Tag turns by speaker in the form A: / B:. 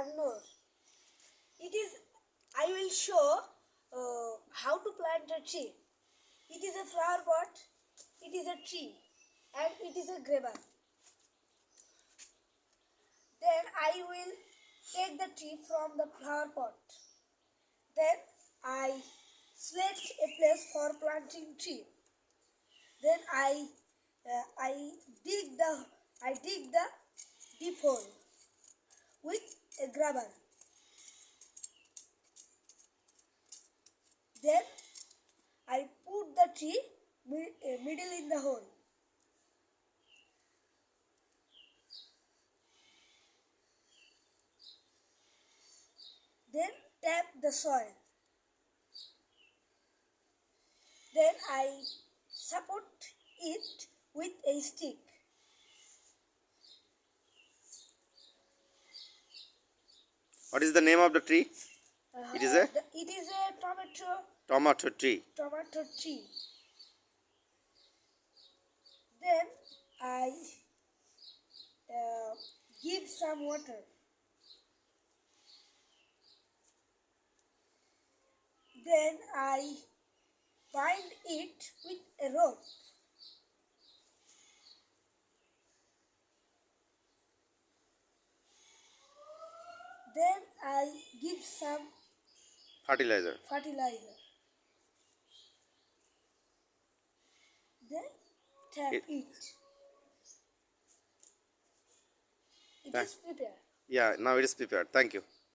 A: manure. I will show how to plant a tree. It is a flower pot, it is a tree, and it is a grabber. Then I will take the tree from the flower pot. Then I select a place for planting tree. Then I dig the deep hole with a grabber. Then I put the tree middle in the hole. Then tap the soil. Then I support it with a stick.
B: What is the name of the tree? It is a
A: tomato
B: tree.
A: Tomato tree. Then I give some water. Then I bind it with a rope. Then I give some
B: Fertilizer.
A: Then tap it. It is prepared.
B: Yeah, now it is prepared. Thank you.